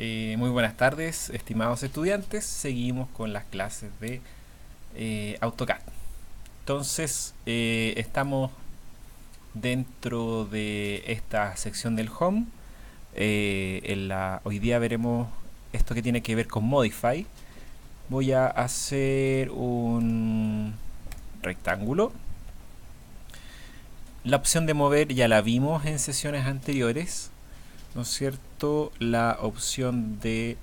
Muy buenas tardes, estimados estudiantes. Seguimos con las clases de AutoCAD. Entonces, estamos dentro de esta sección del Home. Hoy día veremos esto que tiene que ver con Modify. Voy a hacer un rectángulo. La opción de mover ya la vimos en sesiones anteriores, ¿no es cierto? La opción de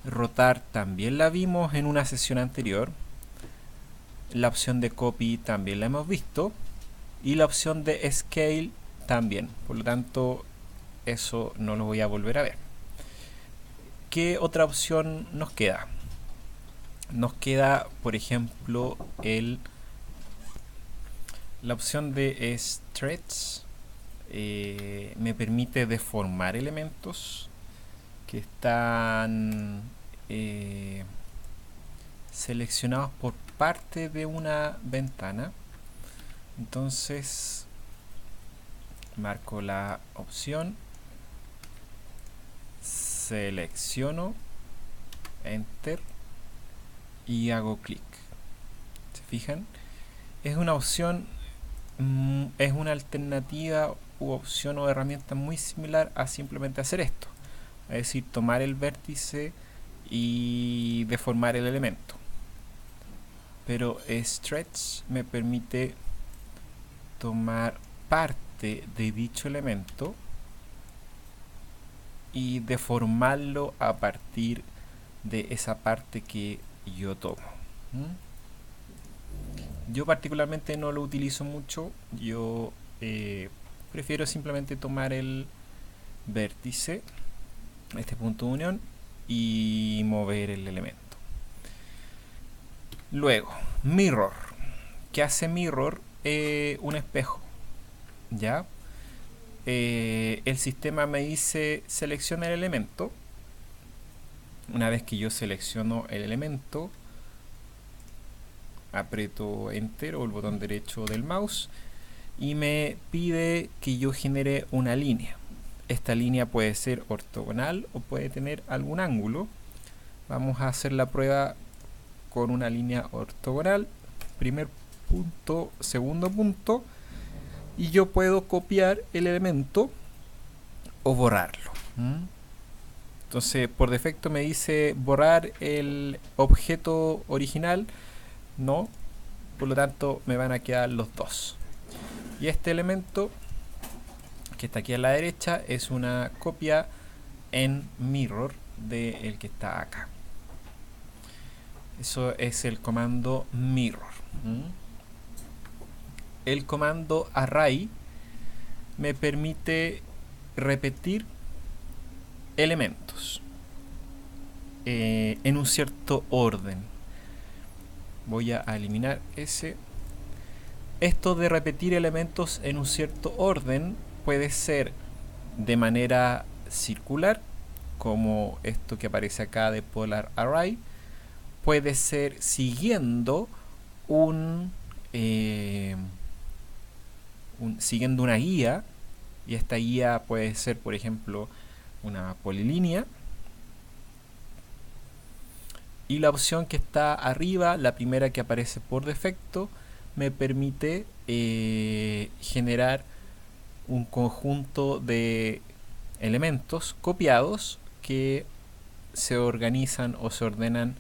rotar también la vimos en una sesión anterior. La opción de copy también la hemos visto. Y la opción de scale también. Por lo tanto, eso no lo voy a volver a ver. ¿Qué otra opción nos queda? Nos queda, por ejemplo, la opción de stretch. Me permite deformar elementos que están seleccionados por parte de una ventana. Entonces marco la opción, selecciono, enter y hago clic. ¿Se fijan? Es una opción, es una alternativa u opción o herramienta muy similar a simplemente hacer esto, es decir, tomar el vértice y deformar el elemento. Pero stretch me permite tomar parte de dicho elemento y deformarlo a partir de esa parte que yo tomo. Yo particularmente no lo utilizo mucho. Yo prefiero simplemente tomar el vértice, este punto de unión, y mover el elemento. Luego, mirror. ¿Qué hace mirror? Un espejo. ¿Ya? El sistema me dice selecciona el elemento. Una vez que yo selecciono el elemento, aprieto enter o el botón derecho del mouse y me pide que yo genere una línea. Esta línea puede ser ortogonal o puede tener algún ángulo. Vamos a hacer la prueba con una línea ortogonal. Primer punto, segundo punto, y yo puedo copiar el elemento o borrarlo. Entonces, por defecto me dice borrar el objeto original. No, por lo tanto me van a quedar los dos. Y este elemento que está aquí a la derecha es una copia en mirror del que está acá. Eso es el comando mirror. El comando array me permite repetir elementos en un cierto orden. Voy a eliminar ese. Esto de repetir elementos en un cierto orden puede ser de manera circular, como esto que aparece acá de Polar Array. Puede ser siguiendo siguiendo una guía, y esta guía puede ser, por ejemplo, una polilínea. Y la opción que está arriba, la primera que aparece por defecto, me permite generar un conjunto de elementos copiados que se organizan o se ordenan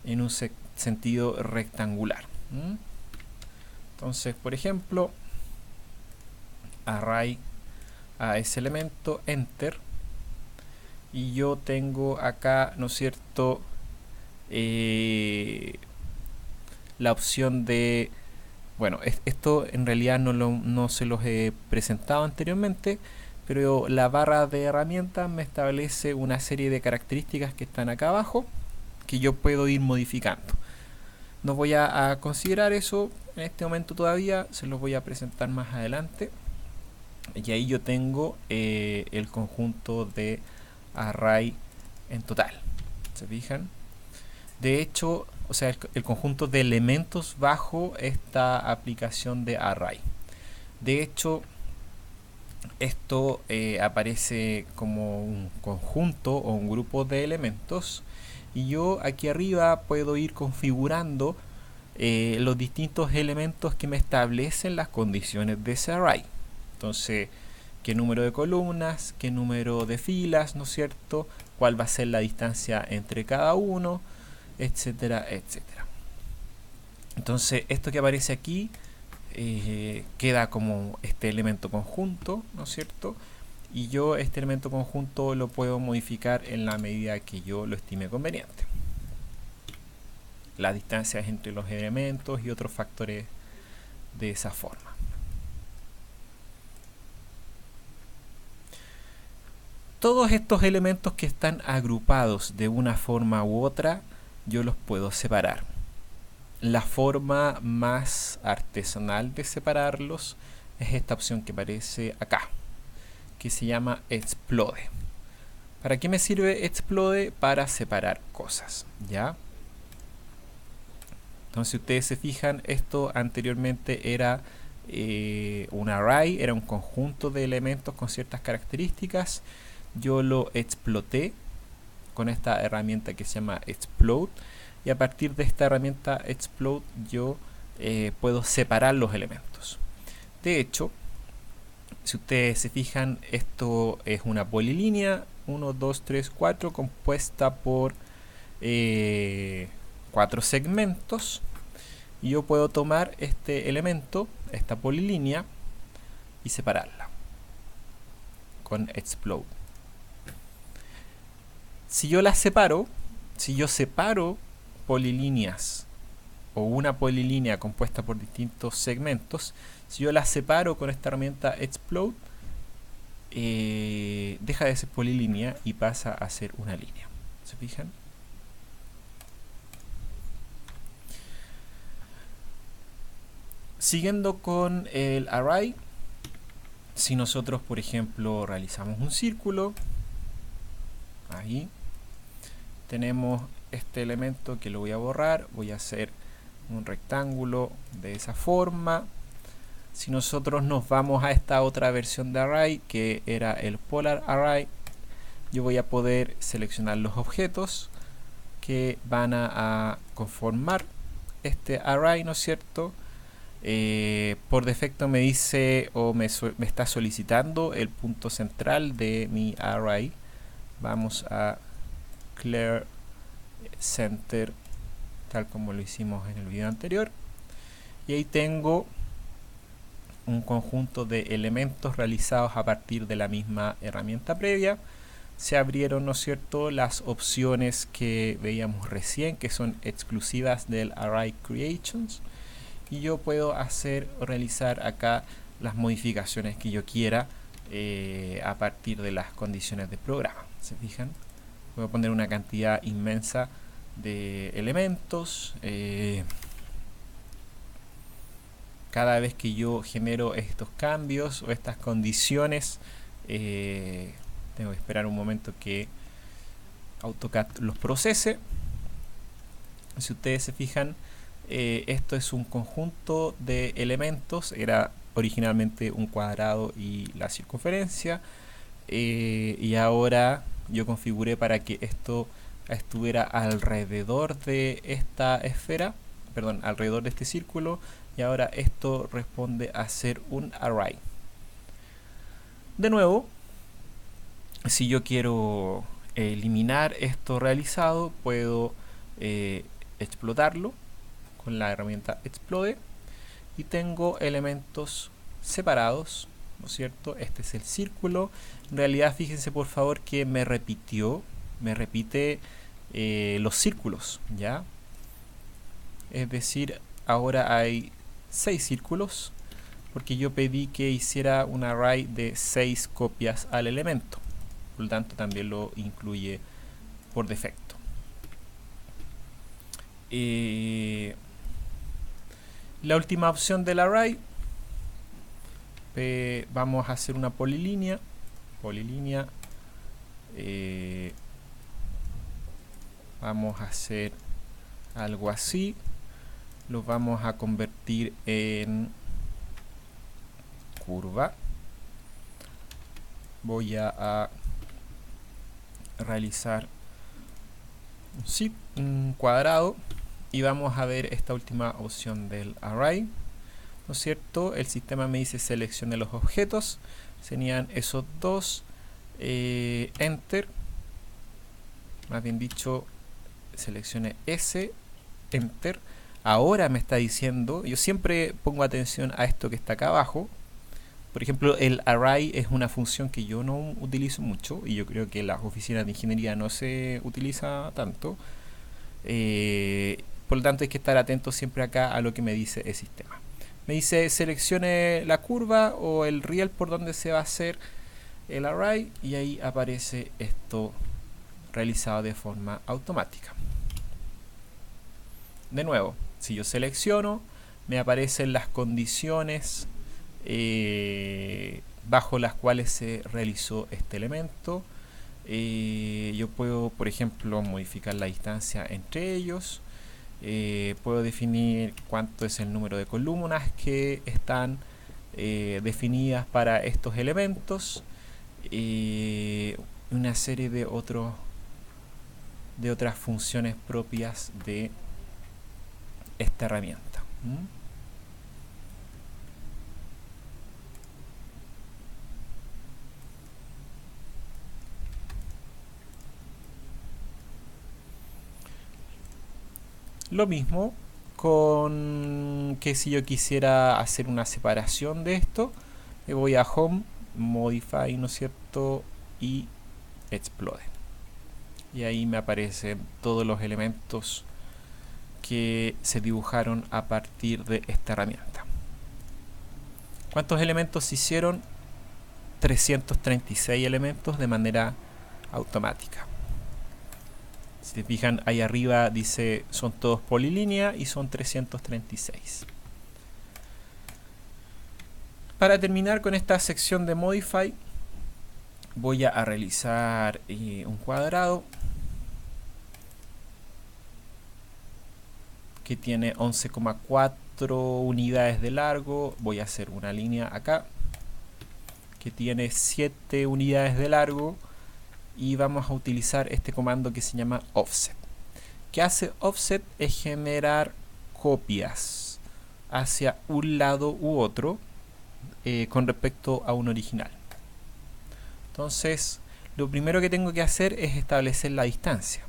en un sentido rectangular. Entonces, por ejemplo, array a ese elemento, enter, y yo tengo acá, ¿no es cierto?, la opción de, bueno, esto en realidad no se los he presentado anteriormente, pero la barra de herramientas me establece una serie de características que están acá abajo que yo puedo ir modificando. No voy a considerar eso en este momento todavía, se los voy a presentar más adelante. Y ahí yo tengo el conjunto de array en total. ¿Se fijan? De hecho, o sea, el conjunto de elementos bajo esta aplicación de array. De hecho, esto aparece como un conjunto o un grupo de elementos, y yo aquí arriba puedo ir configurando los distintos elementos que me establecen las condiciones de ese array. Entonces, qué número de columnas, qué número de filas, ¿no es cierto? Cuál va a ser la distancia entre cada uno, etcétera, etcétera. Entonces, esto que aparece aquí queda como este elemento conjunto, ¿no es cierto? Y yo este elemento conjunto lo puedo modificar en la medida que yo lo estime conveniente. Las distancias entre los elementos y otros factores de esa forma. Todos estos elementos que están agrupados de una forma u otra, yo los puedo separar. La forma más artesanal de separarlos es esta opción que aparece acá, que se llama Explode. ¿Para qué me sirve Explode? Para separar cosas, ¿ya? Entonces, si ustedes se fijan, esto anteriormente era un array, era un conjunto de elementos con ciertas características. Yo lo exploté con esta herramienta que se llama Explode, y a partir de esta herramienta Explode yo puedo separar los elementos. De hecho, si ustedes se fijan, esto es una polilínea 1, 2, 3, 4 compuesta por 4 segmentos, y yo puedo tomar este elemento, esta polilínea, y separarla con Explode. Si yo las separo, si yo separo polilíneas o una polilínea compuesta por distintos segmentos, si yo las separo con esta herramienta Explode, deja de ser polilínea y pasa a ser una línea. ¿Se fijan? Siguiendo con el array, si nosotros, por ejemplo, realizamos un círculo, ahí tenemos este elemento que lo voy a borrar, voy a hacer un rectángulo de esa forma. Si nosotros nos vamos a esta otra versión de array, que era el polar array, yo voy a poder seleccionar los objetos que van a conformar este array, ¿no es cierto? Por defecto me dice o me está solicitando el punto central de mi array. Vamos a clear center, tal como lo hicimos en el video anterior, y ahí tengo un conjunto de elementos realizados a partir de la misma herramienta previa. Se abrieron, ¿no es cierto?, las opciones que veíamos recién, que son exclusivas del Array Creations, y yo puedo hacer o realizar acá las modificaciones que yo quiera a partir de las condiciones de programa. ¿Se fijan? Voy a poner una cantidad inmensa de elementos. Cada vez que yo genero estos cambios o estas condiciones, tengo que esperar un momento que AutoCAD los procese. Si ustedes se fijan, esto es un conjunto de elementos. Era originalmente un cuadrado y la circunferencia, y ahora yo configuré para que esto estuviera alrededor de esta esfera, perdón, alrededor de este círculo, y ahora esto responde a ser un array. De nuevo, si yo quiero eliminar esto realizado, puedo explotarlo con la herramienta Explode, y tengo elementos separados, ¿no es cierto? Este es el círculo. En realidad, fíjense por favor que me repite los círculos, ¿ya? Es decir, ahora hay 6 círculos, porque yo pedí que hiciera un array de 6 copias al elemento. Por lo tanto, también lo incluye por defecto. La última opción del array, vamos a hacer una polilínea. Vamos a hacer algo así. Lo vamos a convertir en curva. voy a realizar un cuadrado y vamos a ver esta última opción del array, ¿no es cierto? El sistema me dice seleccione los objetos, serían esos dos, enter, más bien dicho, seleccione ese, enter. Ahora me está diciendo, yo siempre pongo atención a esto que está acá abajo. Por ejemplo, el array es una función que yo no utilizo mucho y yo creo que en las oficinas de ingeniería no se utiliza tanto. Por lo tanto hay que estar atento siempre acá a lo que me dice el sistema. Me dice seleccione la curva o el riel por donde se va a hacer el array y ahí aparece esto realizado de forma automática. De nuevo, si yo selecciono, me aparecen las condiciones bajo las cuales se realizó este elemento. Yo puedo, por ejemplo, modificar la distancia entre ellos. Puedo definir cuánto es el número de columnas que están definidas para estos elementos. Una serie de otras funciones propias de esta herramienta. Lo mismo con que si yo quisiera hacer una separación de esto, le voy a Home, Modify, ¿no es cierto? Y Explode. Y ahí me aparecen todos los elementos que se dibujaron a partir de esta herramienta. ¿Cuántos elementos se hicieron? 336 elementos de manera automática. Si te fijan ahí arriba dice son todos polilínea y son 336. Para terminar con esta sección de Modify, voy a realizar un cuadrado que tiene 11,4 unidades de largo. Voy a hacer una línea acá que tiene 7 unidades de largo y vamos a utilizar este comando que se llama offset. ¿Qué hace offset? Es generar copias hacia un lado u otro con respecto a un original. Entonces, lo primero que tengo que hacer es establecer la distancia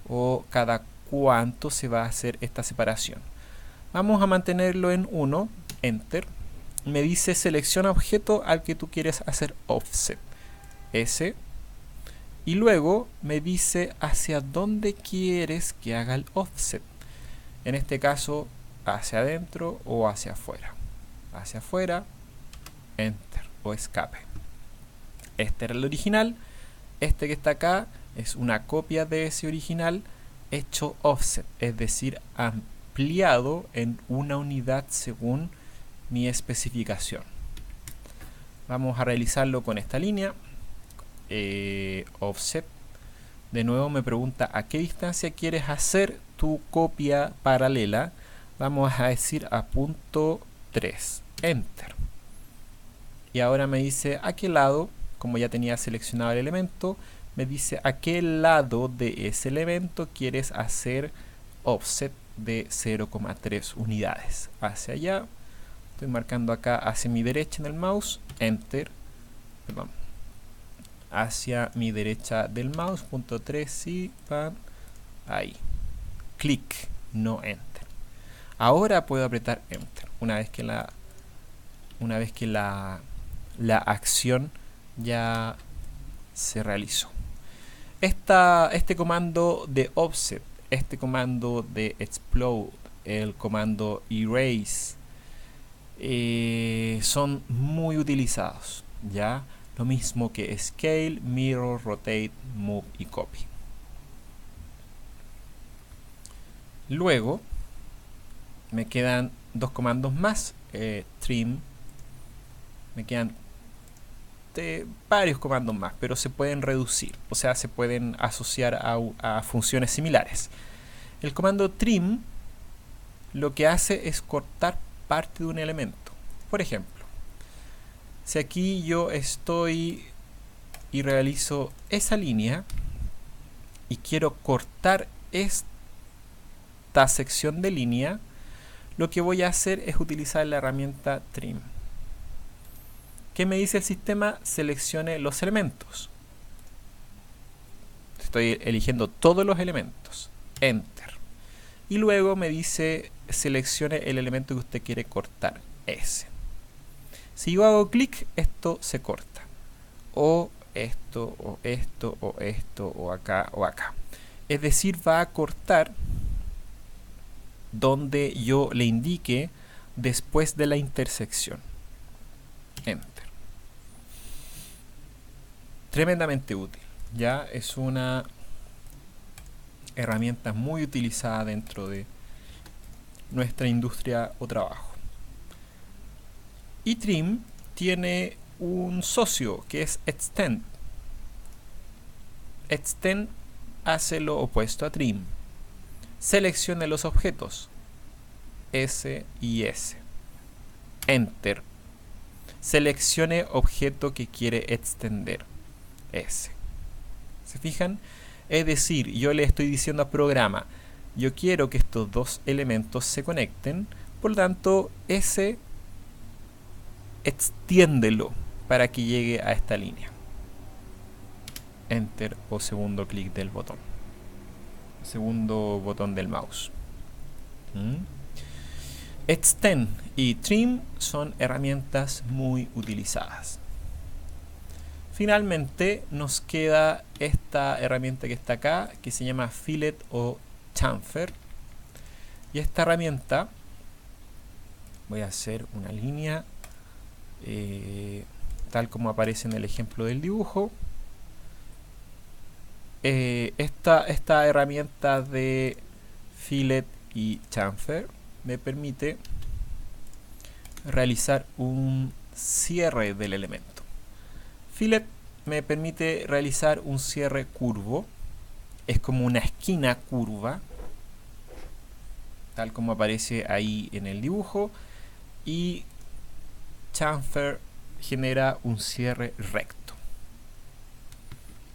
o cada cuánto se va a hacer esta separación. Vamos a mantenerlo en 1, enter. Me dice selecciona objeto al que tú quieres hacer offset, ese, y luego me dice hacia dónde quieres que haga el offset. En este caso, hacia adentro o hacia afuera. Hacia afuera, enter o escape. Este era el original. Este que está acá es una copia de ese original hecho offset, es decir, ampliado en una unidad según mi especificación. Vamos a realizarlo con esta línea. Offset. De nuevo me pregunta a qué distancia quieres hacer tu copia paralela. Vamos a decir a punto 3. Enter. Y ahora me dice a qué lado, como ya tenía seleccionado el elemento, me dice a qué lado de ese elemento quieres hacer offset de 0,3 unidades. Hacia allá. Estoy marcando acá hacia mi derecha en el mouse. Enter. Perdón. Hacia mi derecha del mouse, punto 3 y pan, ahí, clic, no enter. Ahora puedo apretar enter una vez que la acción ya se realizó. Este comando de offset, este comando de explode, el comando erase, son muy utilizados, ¿ya? Lo mismo que Scale, Mirror, Rotate, Move y Copy. Luego me quedan dos comandos más, Trim. Me quedan varios comandos más, pero se pueden reducir, o sea, se pueden asociar a funciones similares. El comando Trim lo que hace es cortar parte de un elemento. Por ejemplo, si aquí yo estoy y realizo esa línea y quiero cortar esta sección de línea, lo que voy a hacer es utilizar la herramienta Trim. ¿Qué me dice el sistema? Seleccione los elementos. Estoy eligiendo todos los elementos. Enter. Y luego me dice seleccione el elemento que usted quiere cortar. Ese. Si yo hago clic, esto se corta. O esto, o esto, o esto, o acá, o acá. Es decir, va a cortar donde yo le indique después de la intersección. Enter. Tremendamente útil. Ya es una herramienta muy utilizada dentro de nuestra industria o trabajo. Y Trim tiene un socio que es Extend. Extend hace lo opuesto a Trim. Seleccione los objetos S y S. Enter. Seleccione objeto que quiere extender. S. ¿Se fijan? Es decir, yo le estoy diciendo a programa, yo quiero que estos dos elementos se conecten, por lo tanto, S extiéndelo para que llegue a esta línea. Enter o segundo clic del botón. Segundo botón del mouse. Extend y Trim son herramientas muy utilizadas. Finalmente nos queda esta herramienta que está acá, que se llama Fillet o Chamfer. Y esta herramienta, voy a hacer una línea tal como aparece en el ejemplo del dibujo. Esta herramienta de Fillet y Chamfer me permite realizar un cierre del elemento. Fillet me permite realizar un cierre curvo. Es como una esquina curva, tal como aparece ahí en el dibujo. Y Chamfer genera un cierre recto.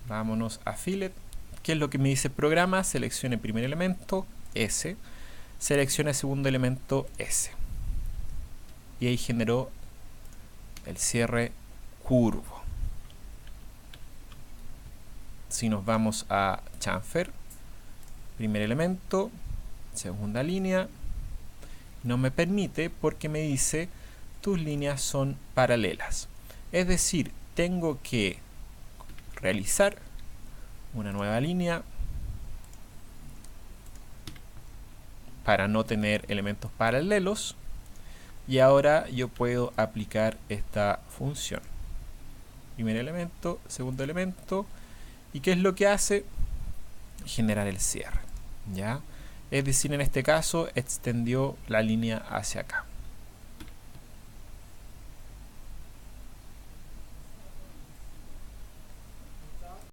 Vámonos a Fillet. ¿Qué es lo que me dice el programa? Seleccione primer elemento, S. Seleccione segundo elemento, S. Y ahí generó el cierre curvo. Si nos vamos a Chamfer, primer elemento, segunda línea, no me permite porque me dice tus líneas son paralelas. Es decir, tengo que realizar una nueva línea para no tener elementos paralelos y ahora yo puedo aplicar esta función. Primer elemento, segundo elemento. ¿Y qué es lo que hace? Generar el cierre, ¿ya? Es decir, en este caso extendió la línea hacia acá.